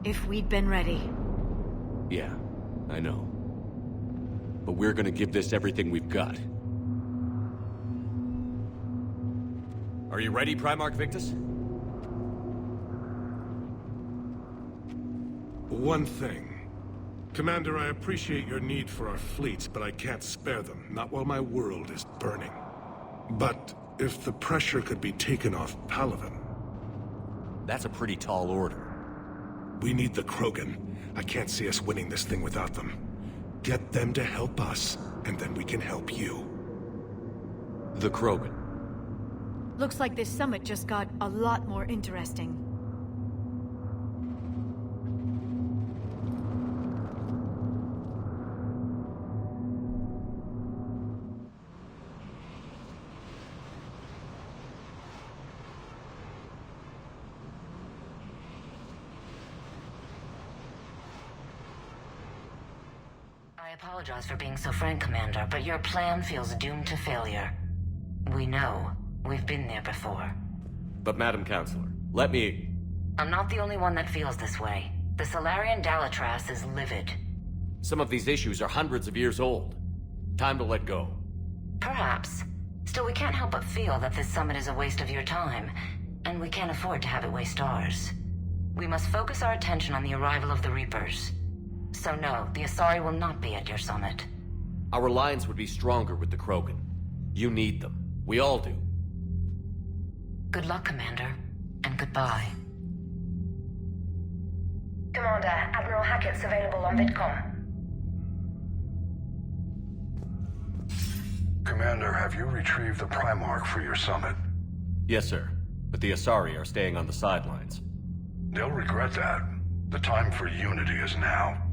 If we'd been ready. Yeah, I know. But we're gonna give this everything we've got. Are you ready, Primarch Victus? One thing. Commander, I appreciate your need for our fleets, but I can't spare them, not while my world is burning. But if the pressure could be taken off Palaven... That's a pretty tall order. We need the Krogan. I can't see us winning this thing without them. Get them to help us, and then we can help you. The Krogan. Looks like this summit just got a lot more interesting. I apologize for being so frank, Commander, but your plan feels doomed to failure. We know. We've been there before. But Madam Counselor, let me... I'm not the only one that feels this way. The Solarian Dalitras is livid. Some of these issues are hundreds of years old. Time to let go. Perhaps. Still, we can't help but feel that this summit is a waste of your time, and we can't afford to have it waste ours. We must focus our attention on the arrival of the Reapers. So no, the Asari will not be at your summit. Our alliance would be stronger with the Krogan. You need them. We all do. Good luck, Commander, and goodbye. Commander, Admiral Hackett's available on VidCom. Commander, have you retrieved the Primarch for your summit? Yes, sir. But the Asari are staying on the sidelines. They'll regret that. The time for unity is now.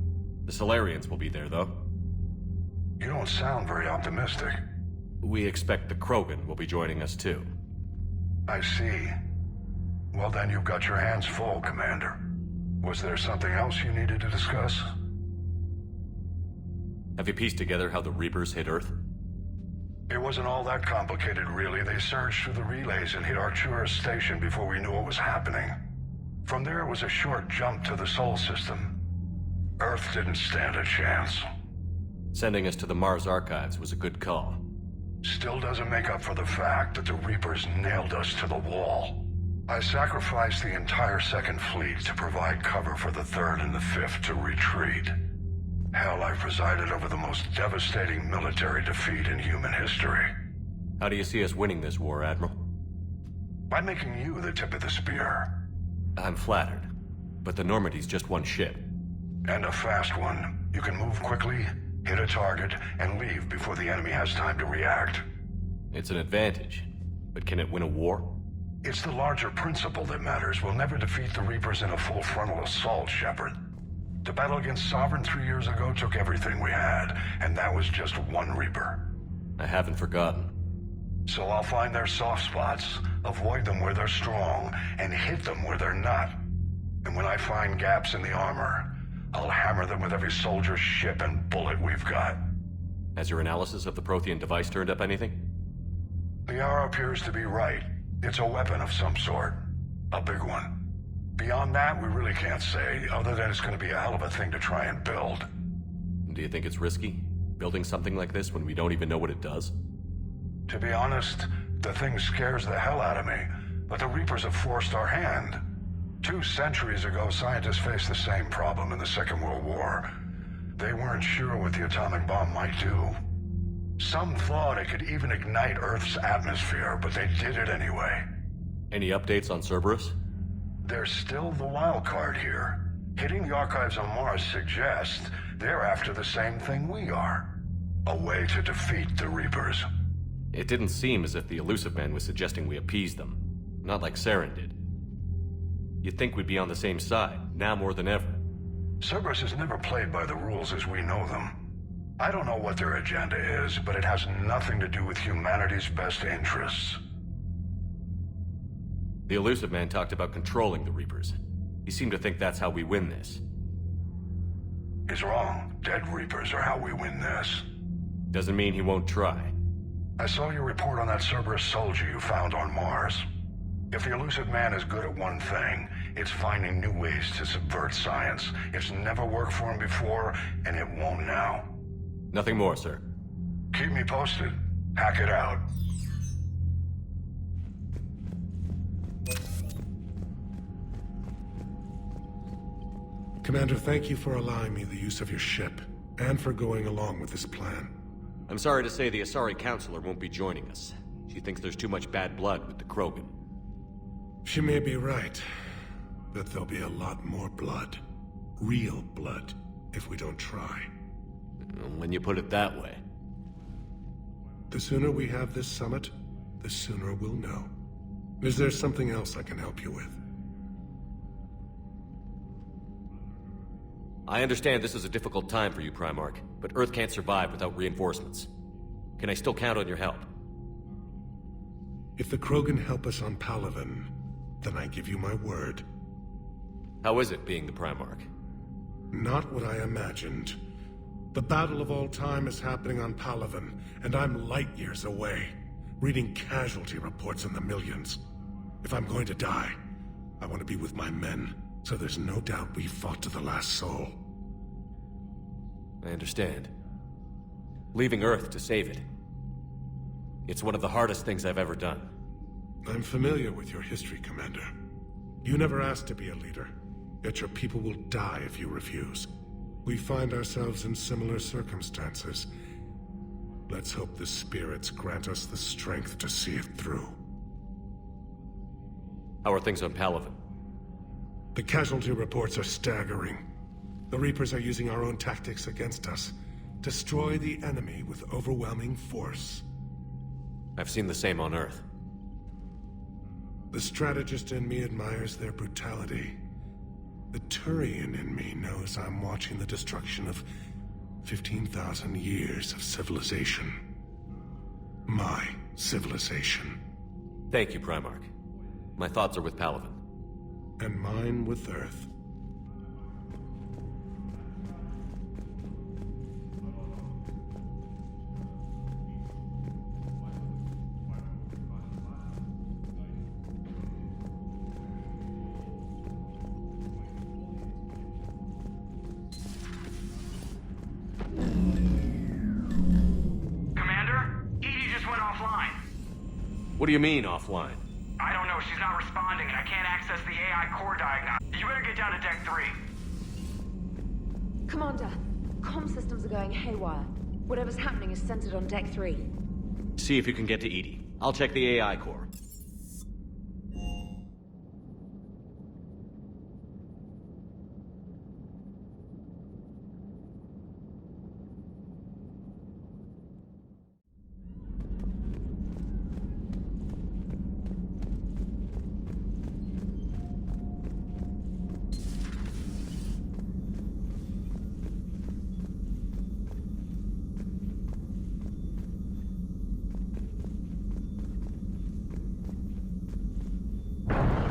The Solarians will be there, though. You don't sound very optimistic. We expect the Krogan will be joining us, too. I see. Well, then you've got your hands full, Commander. Was there something else you needed to discuss? Have you pieced together how the Reapers hit Earth? It wasn't all that complicated, really. They surged through the relays and hit Artura's station before we knew what was happening. From there, it was a short jump to the Sol system. Earth didn't stand a chance. Sending us to the Mars Archives was a good call. Still doesn't make up for the fact that the Reapers nailed us to the wall. I sacrificed the entire Second Fleet to provide cover for the Third and the Fifth to retreat. Hell, I presided over the most devastating military defeat in human history. How do you see us winning this war, Admiral? By making you the tip of the spear. I'm flattered, but the Normandy's just one ship. And a fast one. You can move quickly, hit a target, and leave before the enemy has time to react. It's an advantage, but can it win a war? It's the larger principle that matters. We'll never defeat the Reapers in a full frontal assault, Shepard. The battle against Sovereign 3 years ago took everything we had, and that was just one Reaper. I haven't forgotten. So I'll find their soft spots, avoid them where they're strong, and hit them where they're not. And when I find gaps in the armor, I'll hammer them with every soldier, ship, and bullet we've got. Has your analysis of the Prothean device turned up anything? The hour appears to be right. It's a weapon of some sort. A big one. Beyond that, we really can't say, other than it's going to be a hell of a thing to try and build. Do you think it's risky, building something like this when we don't even know what it does? To be honest, the thing scares the hell out of me, but the Reapers have forced our hand. 2 centuries ago, scientists faced the same problem in the Second World War. They weren't sure what the atomic bomb might do. Some thought it could even ignite Earth's atmosphere, but they did it anyway. Any updates on Cerberus? They're still the wild card here. Hitting the archives on Mars suggests they're after the same thing we are. A way to defeat the Reapers. It didn't seem as if the Elusive Man was suggesting we appease them. Not like Saren did. You'd think we'd be on the same side, now more than ever. Cerberus has never played by the rules as we know them. I don't know what their agenda is, but it has nothing to do with humanity's best interests. The Elusive Man talked about controlling the Reapers. He seemed to think that's how we win this. He's wrong. Dead Reapers are how we win this. Doesn't mean he won't try. I saw your report on that Cerberus soldier you found on Mars. If the Elusive Man is good at one thing, It's finding new ways to subvert science. It's never worked for him before, and it won't now. Nothing more, sir. Keep me posted. Hack it out. Commander, thank you for allowing me the use of your ship, and for going along with this plan. I'm sorry to say the Asari Counselor won't be joining us. She thinks there's too much bad blood with the Krogan. She may be right, but there'll be a lot more blood. Real blood, if we don't try. When you put it that way. The sooner we have this summit, the sooner we'll know. Is there something else I can help you with? I understand this is a difficult time for you, Primarch, but Earth can't survive without reinforcements. Can I still count on your help? If the Krogan help us on Palaven, then I give you my word. How is it being the Primarch? Not what I imagined. The battle of all time is happening on Palaven, and I'm light years away, reading casualty reports in the millions. If I'm going to die, I want to be with my men, so there's no doubt we fought to the last soul. I understand. Leaving Earth to save it. It's one of the hardest things I've ever done. I'm familiar with your history, Commander. You never asked to be a leader, yet your people will die if you refuse. We find ourselves in similar circumstances. Let's hope the spirits grant us the strength to see it through. How are things on Palaven? The casualty reports are staggering. The Reapers are using our own tactics against us. Destroy the enemy with overwhelming force. I've seen the same on Earth. The strategist in me admires their brutality. The Turian in me knows I'm watching the destruction of 15,000 years of civilization. My civilization. Thank you, Primarch. My thoughts are with Palaven. And mine with Earth. What do you mean, offline? I don't know. She's not responding, and I can't access the AI core diagnostic. You better get down to Deck 3. Commander, comm systems are going haywire. Whatever's happening is centered on Deck 3. See if you can get to EDI. I'll check the AI core.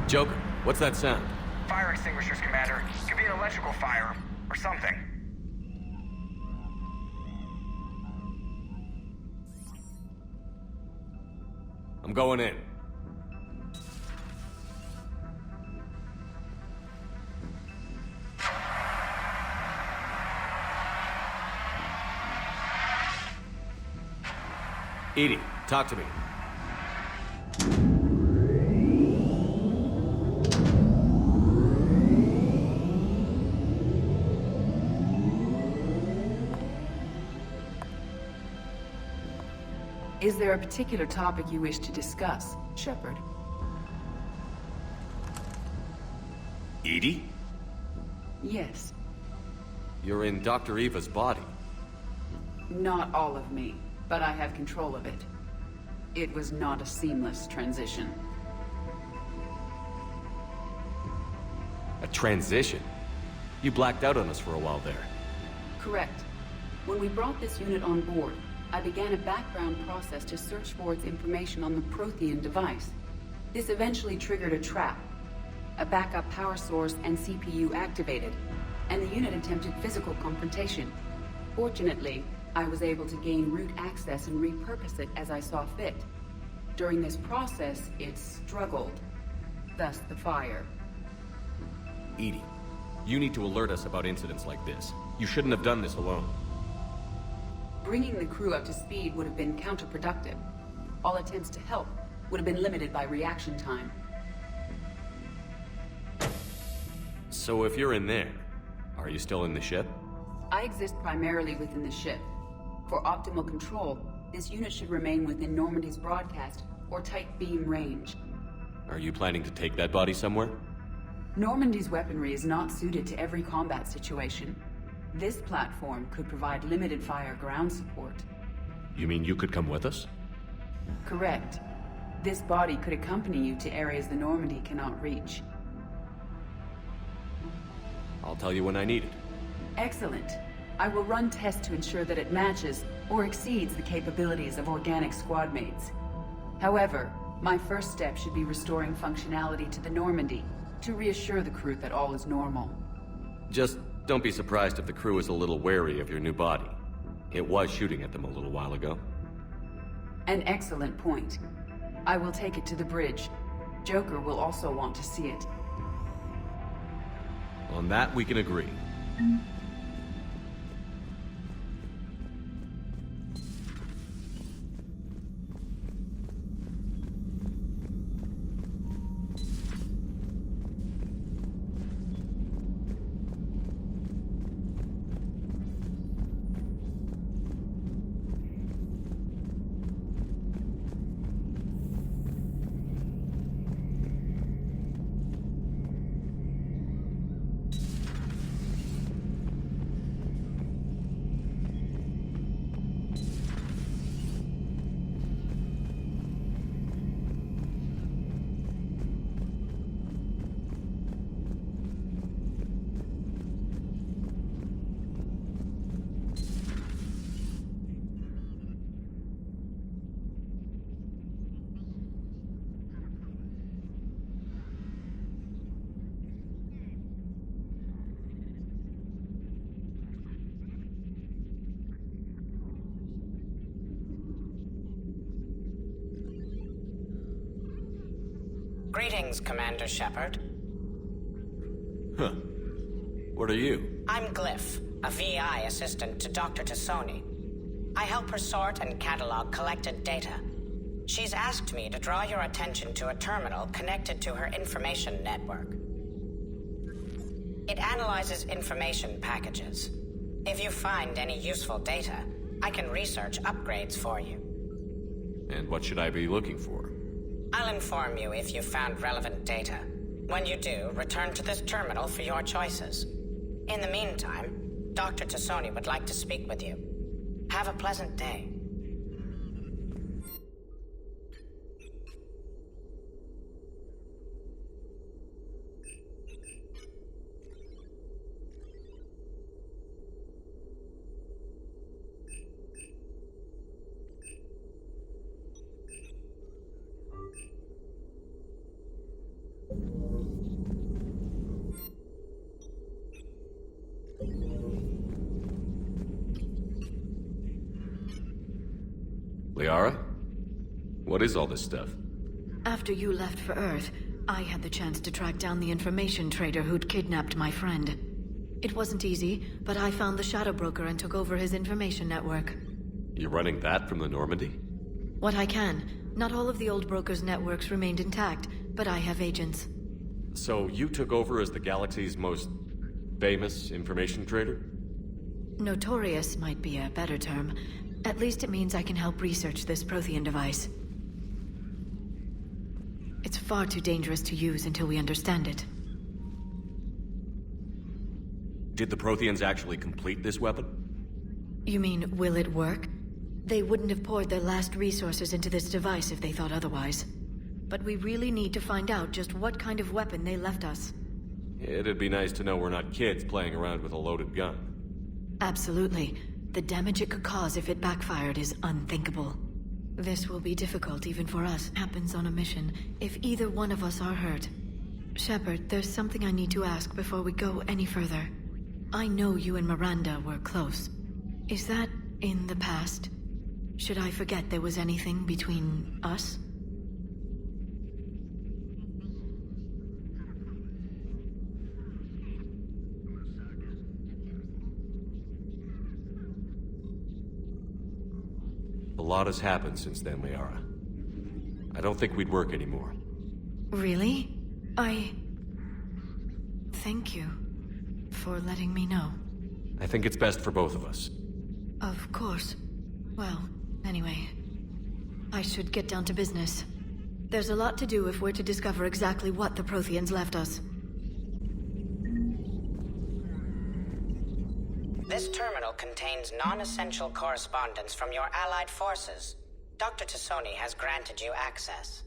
Joker, what's that sound? Fire extinguishers, Commander. Could be an electrical fire, or something. I'm going in. EDI, talk to me. Is there a particular topic you wish to discuss, Shepard? EDI? Yes. You're in Dr. Eva's body. Not all of me, but I have control of it. It was not a seamless transition. A transition? You blacked out on us for a while there. Correct. When we brought this unit on board, I began a background process to search for its information on the Prothean device. This eventually triggered a trap. A backup power source and CPU activated, and the unit attempted physical confrontation. Fortunately, I was able to gain root access and repurpose it as I saw fit. During this process, it struggled. Thus the fire. EDI, you need to alert us about incidents like this. You shouldn't have done this alone. Bringing the crew up to speed would have been counterproductive. All attempts to help would have been limited by reaction time. So if you're in there, are you still in the ship? I exist primarily within the ship. For optimal control, this unit should remain within Normandy's broadcast or tight beam range. Are you planning to take that body somewhere? Normandy's weaponry is not suited to every combat situation. This platform could provide limited fire ground support. You mean you could come with us? Correct. This body could accompany you to areas the Normandy cannot reach. I'll tell you when I need it. Excellent. I will run tests to ensure that it matches or exceeds the capabilities of organic squad mates. However, my first step should be restoring functionality to the Normandy to reassure the crew that all is normal. Just don't be surprised if the crew is a little wary of your new body. It was shooting at them a little while ago. An excellent point. I will take it to the bridge. Joker will also want to see it. On that, we can agree. Greetings, Commander Shepard. Huh. What are you? I'm Glyph, a VI assistant to Dr. Tassoni. I help her sort and catalog collected data. She's asked me to draw your attention to a terminal connected to her information network. It analyzes information packages. If you find any useful data, I can research upgrades for you. And what should I be looking for? I'll inform you if you've found relevant data. When you do, return to this terminal for your choices. In the meantime, Dr. Tassoni would like to speak with you. Have a pleasant day. Liara? What is all this stuff? After you left for Earth, I had the chance to track down the information trader who'd kidnapped my friend. It wasn't easy, but I found the Shadow Broker and took over his information network. You're running that from the Normandy? What I can. Not all of the old broker's networks remained intact, but I have agents. So you took over as the galaxy's most famous information trader? Notorious might be a better term. At least it means I can help research this Prothean device. It's far too dangerous to use until we understand it. Did the Protheans actually complete this weapon? You mean, will it work? They wouldn't have poured their last resources into this device if they thought otherwise. But we really need to find out just what kind of weapon they left us. It'd be nice to know we're not kids playing around with a loaded gun. Absolutely. The damage it could cause if it backfired is unthinkable. This will be difficult even for us. Happens on a mission, if either one of us are hurt. Shepard, there's something I need to ask before we go any further. I know you and Miranda were close. Is that in the past? Should I forget there was anything between us? lot has happened since then, Liara. I don't think we'd work anymore. Really? Thank you for letting me know. I think it's best for both of us. Of course. Well, anyway, I should get down to business. There's a lot to do if we're to discover exactly what the Protheans left us. This terminal contains non-essential correspondence from your allied forces. Dr. Tassoni has granted you access.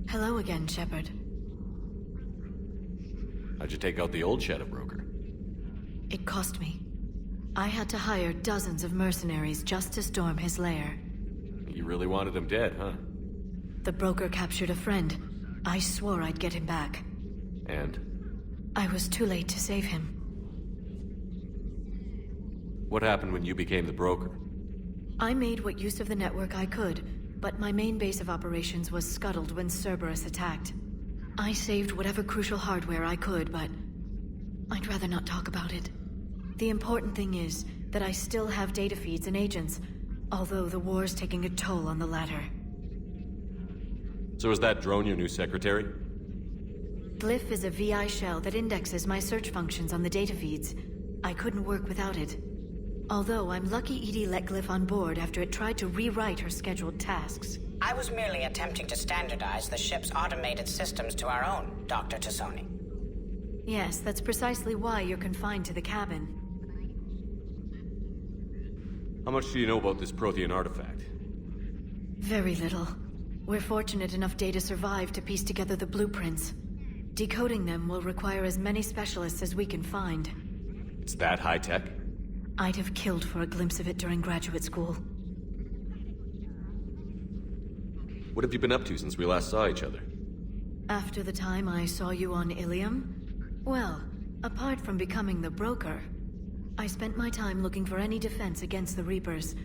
Hello again, Shepard. How'd you take out the old Shadow Broker? It cost me. I had to hire dozens of mercenaries just to storm his lair. You really wanted him dead, huh? The broker captured a friend. I swore I'd get him back. And? I was too late to save him. What happened when you became the broker? I made what use of the network I could, but my main base of operations was scuttled when Cerberus attacked. I saved whatever crucial hardware I could, but I'd rather not talk about it. The important thing is that I still have data feeds and agents, although the war's taking a toll on the latter. So is that drone your new secretary? Glyph is a VI shell that indexes my search functions on the data feeds. I couldn't work without it. Although I'm lucky EDI let Glyph on board after it tried to rewrite her scheduled tasks. I was merely attempting to standardize the ship's automated systems to our own, Dr. Tassoni. Yes, that's precisely why you're confined to the cabin. How much do you know about this Prothean artifact? Very little. We're fortunate enough Data survived to piece together the blueprints. Decoding them will require as many specialists as we can find. It's that high-tech? I'd have killed for a glimpse of it during graduate school. What have you been up to since we last saw each other? After the time I saw you on Ilium? Well, apart from becoming the broker, I spent my time looking for any defense against the Reapers.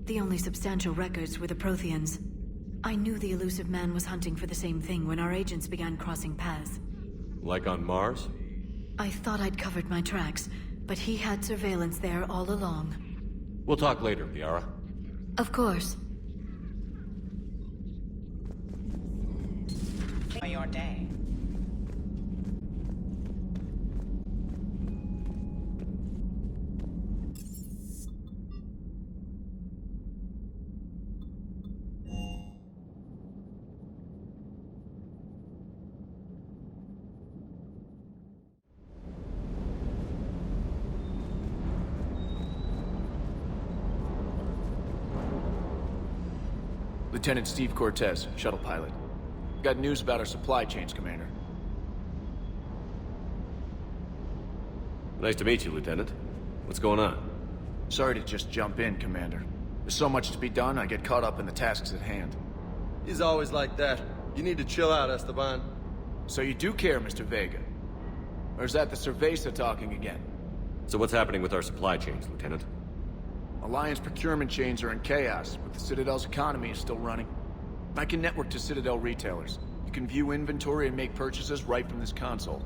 The only substantial records were the Protheans. I knew the elusive man was hunting for the same thing when our agents began crossing paths. Like on Mars? I thought I'd covered my tracks, but he had surveillance there all along. We'll talk later, Liara. Of course. For your day. Lieutenant Steve Cortez, shuttle pilot. Got news about our supply chains, Commander. Nice to meet you, Lieutenant. What's going on? Sorry to just jump in, Commander. There's so much to be done, I get caught up in the tasks at hand. He's always like that. You need to chill out, Esteban. So you do care, Mr. Vega? Or is that the Cerveza talking again? So what's happening with our supply chains, Lieutenant? Alliance procurement chains are in chaos, but the Citadel's economy is still running. I can network to Citadel retailers. You can view inventory and make purchases right from this console.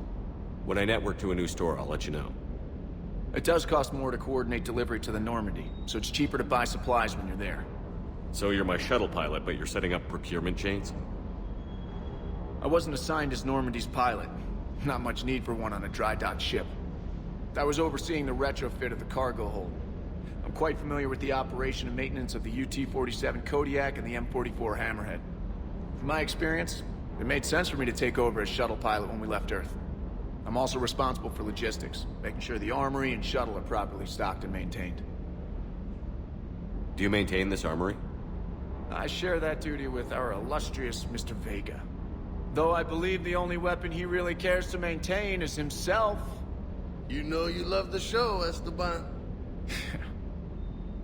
When I network to a new store, I'll let you know. It does cost more to coordinate delivery to the Normandy, so it's cheaper to buy supplies when you're there. So you're my shuttle pilot, but you're setting up procurement chains? I wasn't assigned as Normandy's pilot. Not much need for one on a dry dock ship. I was overseeing the retrofit of the cargo hold. I'm quite familiar with the operation and maintenance of the UT-47 Kodiak and the M44 Hammerhead. From my experience, it made sense for me to take over as shuttle pilot when we left Earth. I'm also responsible for logistics, making sure the armory and shuttle are properly stocked and maintained. Do you maintain this armory? I share that duty with our illustrious Mr. Vega. Though I believe the only weapon he really cares to maintain is himself. You know you love the show, Esteban.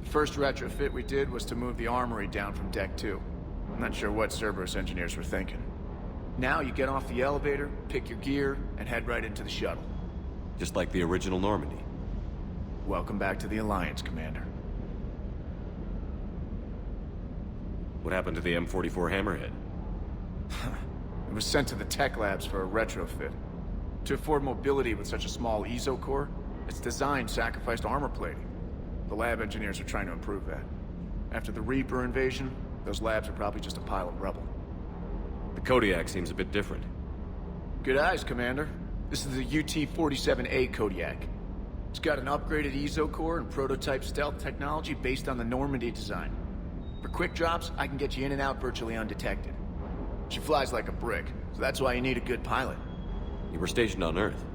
The first retrofit we did was to move the armory down from Deck 2. I'm not sure what Cerberus engineers were thinking. Now you get off the elevator, pick your gear, and head right into the shuttle. Just like the original Normandy. Welcome back to the Alliance, Commander. What happened to the M44 Hammerhead? It was sent to the tech labs for a retrofit. To afford mobility with such a small ESO core, its design sacrificed armor plating. The lab engineers are trying to improve that. After the Reaper invasion, those labs are probably just a pile of rubble. The Kodiak seems a bit different. Good eyes, Commander. This is the UT-47A Kodiak. It's got an upgraded ESO core and prototype stealth technology based on the Normandy design. For quick drops, I can get you in and out virtually undetected. She flies like a brick, so that's why you need a good pilot. You were stationed on Earth.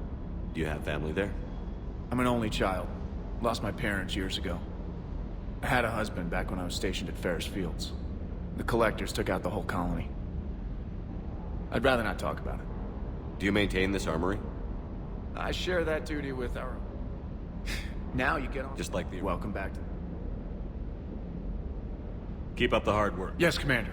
Do you have family there? I'm an only child. Lost my parents years ago. I had a husband back when I was stationed at Ferris Fields. The Collectors took out the whole colony. I'd rather not talk about it. Do you maintain this armory? I share that duty with our... Now you get on... Just like the... Welcome back to... Keep up the hard work. Yes, Commander.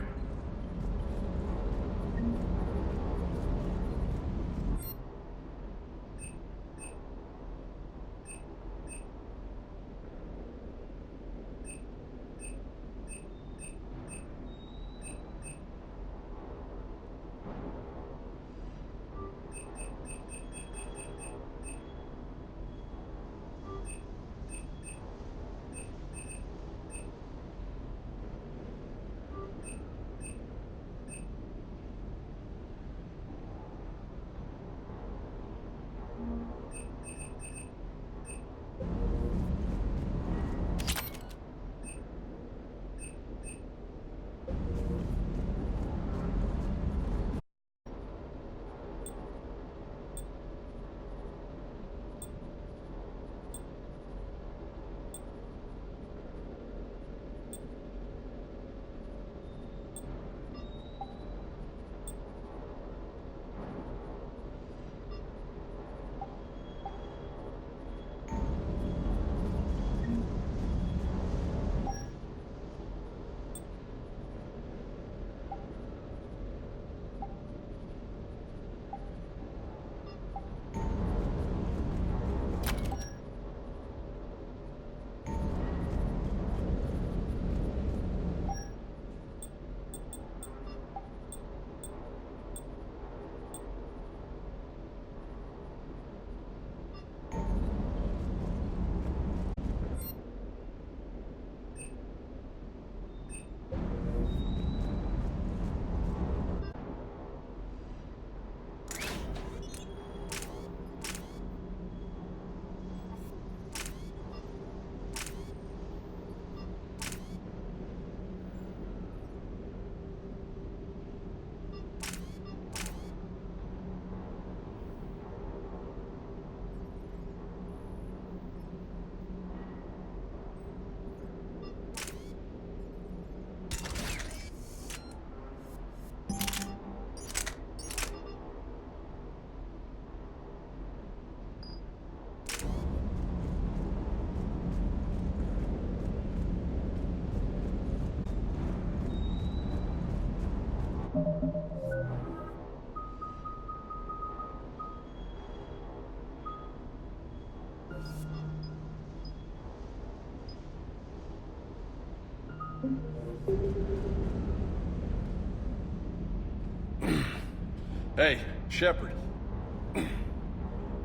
Hey, Shepard.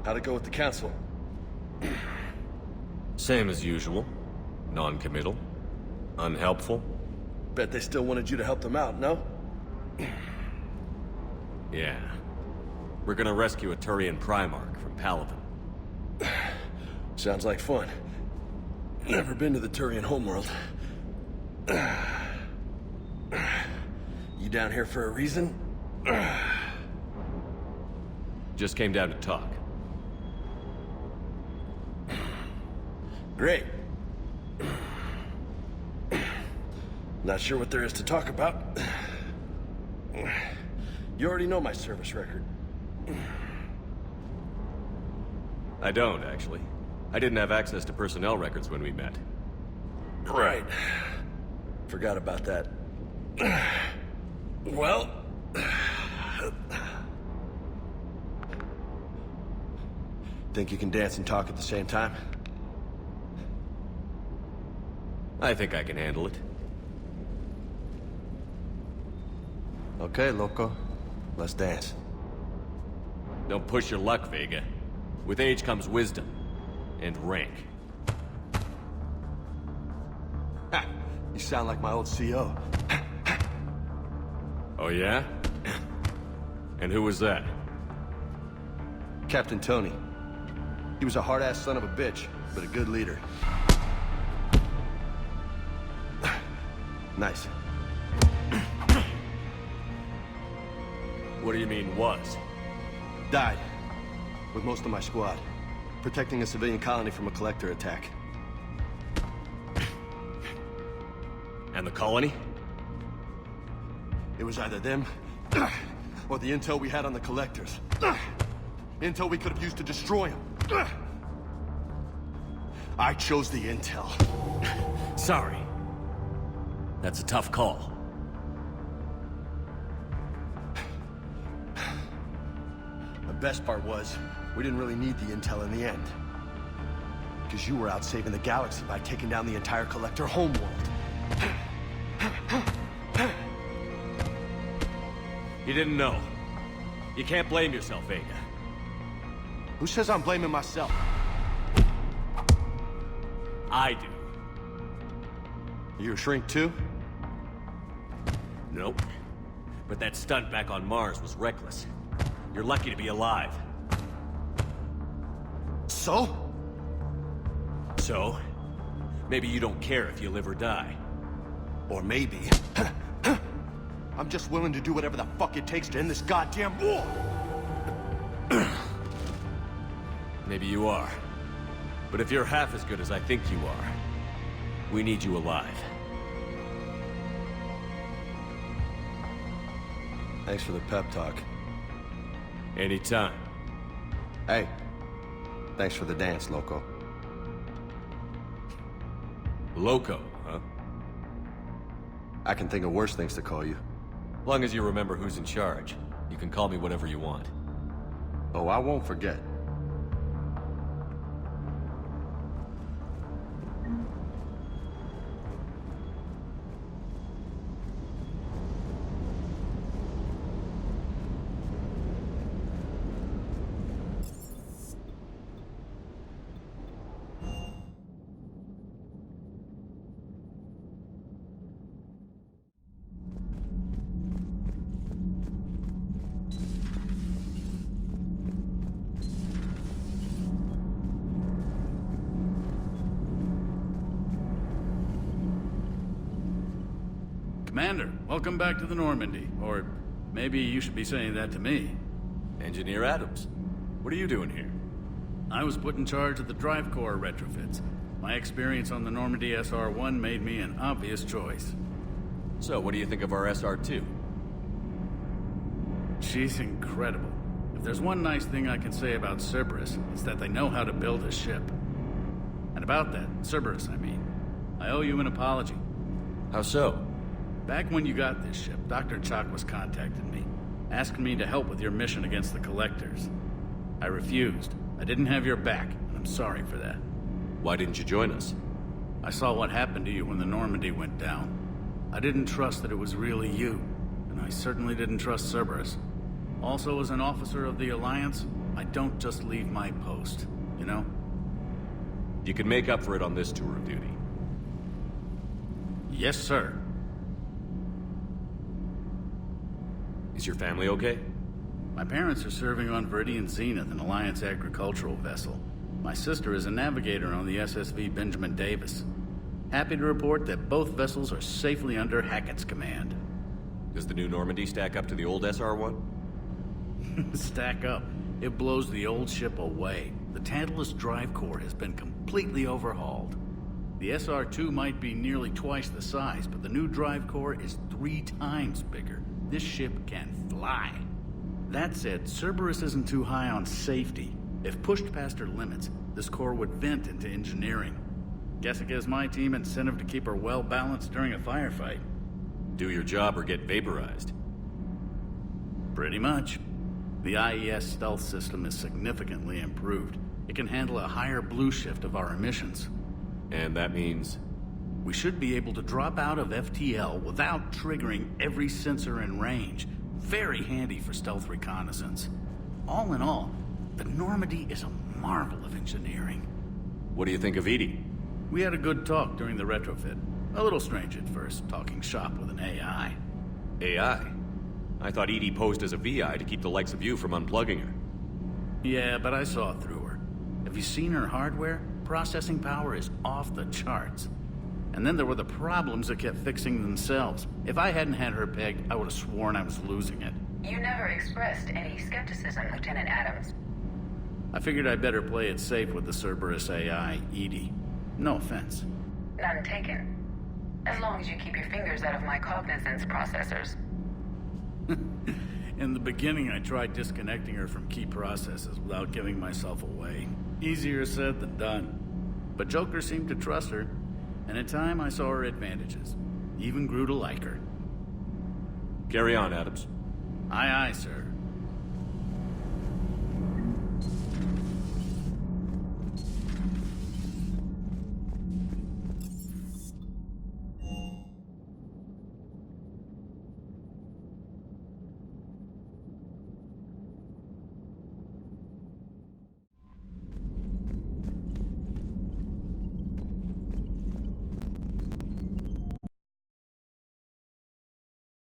How'd it go with the council? Same as usual. Non-committal. Unhelpful. Bet they still wanted you to help them out, no? Yeah. We're gonna rescue a Turian Primarch from Palaven. Sounds like fun. Never been to the Turian homeworld. You down here for a reason? Just came down to talk. Great. Not sure what there is to talk about. You already know my service record. I don't, actually. I didn't have access to personnel records when we met. Right. Forgot about that. Well... Think you can dance and talk at the same time? I think I can handle it. Okay, loco. Let's dance. Don't push your luck, Vega. With age comes wisdom. And rank. Ha! You sound like my old CO. Oh yeah? And who was that? Captain Tony. He was a hard-ass son of a bitch, but a good leader. Nice. What do you mean, was? Died. With most of my squad. Protecting a civilian colony from a collector attack. And the colony? It was either them, or the intel we had on the collectors. Intel we could have used to destroy them. I chose the intel. Sorry. That's a tough call. The best part was, we didn't really need the intel in the end. Because you were out saving the galaxy by taking down the entire collector homeworld. You didn't know. You can't blame yourself, Vega. Who says I'm blaming myself? I do. You a shrink too? Nope. But that stunt back on Mars was reckless. You're lucky to be alive. So? So? Maybe you don't care if you live or die. Or maybe... I'm just willing to do whatever the fuck it takes to end this goddamn war! Maybe you are. But if you're half as good as I think you are, we need you alive. Thanks for the pep talk. Anytime. Hey, thanks for the dance, loco. Loco, huh? I can think of worse things to call you. Long as you remember who's in charge, you can call me whatever you want. Oh, I won't forget. Commander, welcome back to the Normandy. Or maybe you should be saying that to me. Engineer Adams, what are you doing here? I was put in charge of the drive core retrofits. My experience on the Normandy SR-1 made me an obvious choice. So, what do you think of our SR-2? She's incredible. If there's one nice thing I can say about Cerberus, it's that they know how to build a ship. And about that, Cerberus, I mean, I owe you an apology. How so? Back when you got this ship, Dr. Chalk was contacting me, asking me to help with your mission against the Collectors. I refused. I didn't have your back, and I'm sorry for that. Why didn't you join us? I saw what happened to you when the Normandy went down. I didn't trust that it was really you, and I certainly didn't trust Cerberus. Also, as an officer of the Alliance, I don't just leave my post, you know? You can make up for it on this tour of duty. Yes, sir. Is your family okay? My parents are serving on Viridian Zenith, an Alliance agricultural vessel. My sister is a navigator on the SSV Benjamin Davis. Happy to report that both vessels are safely under Hackett's command. Does the new Normandy stack up to the old SR-1? Stack up. It blows the old ship away. The Tantalus drive core has been completely overhauled. The SR-2 might be nearly twice the size, but the new drive core is 3 times bigger. This ship can fly. That said, Cerberus isn't too high on safety. If pushed past her limits, this core would vent into engineering. Guess it gives my team incentive to keep her well-balanced during a firefight. Do your job or get vaporized. Pretty much. The IES stealth system is significantly improved. It can handle a higher blue shift of our emissions. And that means? We should be able to drop out of FTL without triggering every sensor in range. Very handy for stealth reconnaissance. All in all, the Normandy is a marvel of engineering. What do you think of Edie? We had a good talk during the retrofit. A little strange at first, talking shop with an AI. AI? I thought Edie posed as a VI to keep the likes of you from unplugging her. Yeah, but I saw through her. Have you seen her hardware? Processing power is off the charts. And then there were the problems that kept fixing themselves. If I hadn't had her pegged, I would have sworn I was losing it. You never expressed any skepticism, Lieutenant Adams. I figured I'd better play it safe with the Cerberus AI, Edie. No offense. None taken. As long as you keep your fingers out of my cognizance processors. In the beginning, I tried disconnecting her from key processes without giving myself away. Easier said than done. But Joker seemed to trust her, and in time I saw her advantages. Even grew to like her. Carry on, Adams. Aye, aye, sir.